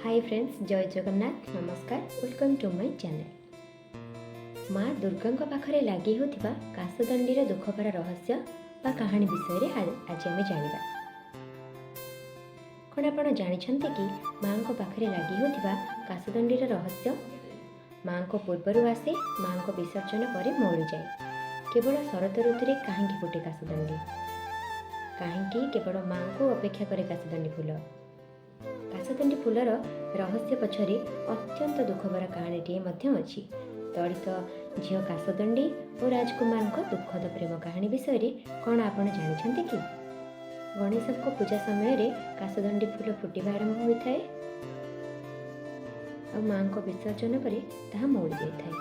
Hi friends, जय जगन्नाथ, नमस्कार, welcome to my channel. माँ दुर्गा पाखरे लगी होतिबा कासदंडीर दुखभरा रहस्य बा कहानी विषय आज आम जानिबा। कौन आपण जानिछन्ते कि माँ को पाखरे लगी होतिबा कासदंडीर रहस्य? माँ को पूर्वरु आसे, माँ को विसर्जन पर मौली जाए। केवल शरत ऋतु कहीं फुटे कासदंडी? कहीं केवल माँ को अपेक्षा करे कासदंडी फूल? कासदंडी फूलर रहस्य पछरे अत्यंत दुखभरा कहानीटीए अच्छी। दलित झील कासदंडी और राजकुमार दुखद प्रेम कहानी विषय कौन आपण जानिछन्ते कि? गणेश को पूजा समय रे कासदंडी फूल फुटिबा आरंभ होइथाए और माँ को विसर्जन पर ताहा मौली जाइथाए।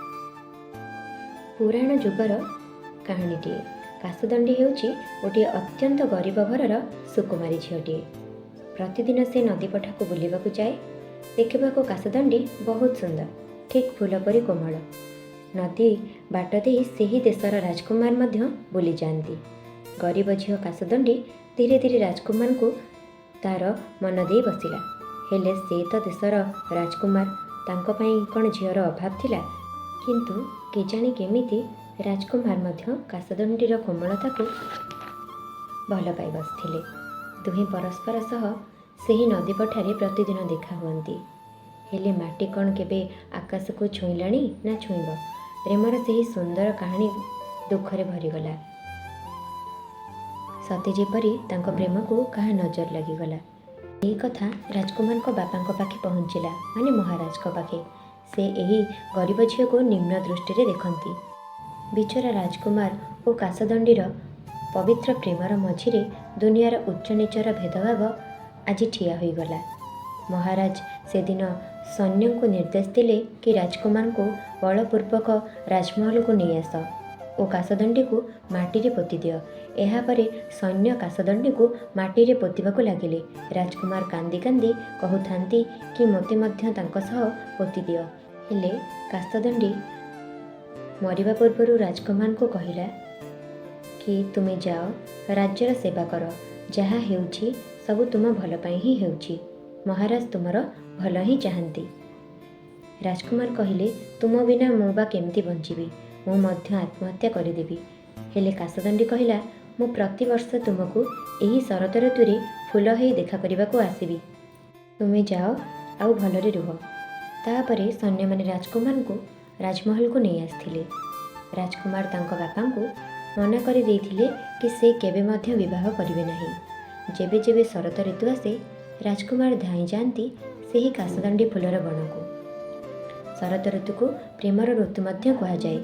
पुराण जुगर कहानीटीए। कासदंडी हेउची गोटे अत्यंत गरीब घरर सुकुमारी झीलटीए। प्रतिदिन से नदी पठा को बुलिबाकु जाए। देखा कासदंडी बहुत सुंदर, ठीक फूल परी कोमल। नदी बाट दे ସେହି देशर राजकुमार मध्य बुली जाती। गरीब झील कासदंडी धीरे धीरे राजकुमार को तार मन दे बसिला। हेले से तो देशर राजकुमार, तांको पई कौन झीर अभाव थिला? किंतु केजाणी केमिति राजकुमार मध्य कासदंडीर कोमलता को भल पाई बसथिले। दुहें परस्पर सह ସେହି नदी पठारे प्रतिदिन देखा हुअन्ति। हेले माटी कौन केबे आकाश को छुईलाणी ना छुईब? प्रेमर ସେହି सुंदर कहानी दुखरे भरीगला। सते जेपरी तांको प्रेम को कहा नजर लगिगला। यही कथा राजकुमार को बापा पाखे पहुँचला, माने महाराज को पाखे। से यही गरीब झील को निम्न दृष्टि देखती। बिचरा राजकुमार और कासदंडीर पवित्र प्रेमर मझिरे दुनियार उच्च नीचर भेदभाव आज ठिया हो गला। महाराज से दिन सैन्य को निर्देश दिले कि राजकुमार को बलपूर्वक राजमहल को नहीं आस और कासदंडी को माटी रे पोती दियो। एहापरे सैन्य कासदंडी को माटी रे पोतीबाकु लागिले। राजकुमार कांदी कांदी कहूथांती कि मोते मध्य तांको सह पोती दियो। हेले कासदंडी मरिबा पूर्वरु राजकुमार को कहिला कि तुमे जाओ, राज्यर सेवा कर। जहा हेउछि सबु तुम भल पाई ही हेउछि। महाराज तुमर भल ही चाहती। राजकुमार कहिले, तुम बिना मु बा केमती बंचिबी? मु मध्य आत्महत्या करदेवी। हेले कासदंडी कहिला, मु प्रतिवर्ष तुमको यही शरत ऋतु फूल ही देखा करने को आसबि। तुमे जाओ आउ भलरे रुह। तापरे सैन्य माने राजकुमार को राजमहल को नहीं आसथिले। राजकुमार तांको बापा को मना कर देइथिले कि से केबे मध्य विवाह करिवे नाही। जेबे जेबे शरत ऋतु आसे राजकुमार धाई जाती ସେହି कासदंडी फूलर बण को। शरत ऋतु को प्रेमर ऋतु मध्य कहुए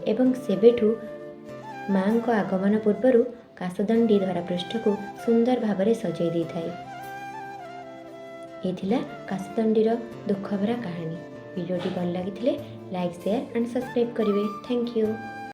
एवं सेबेठू माँ को आगमन पूर्वर कासदंडी धरापृष्ठ को सुंदर भाव सजाई दे थाए। ये कासदंडीर दुखभरा कहानी। वीडियोटी भल लगी लाइक, शेयर एंड सब्सक्राइब करेंगे। Thank you.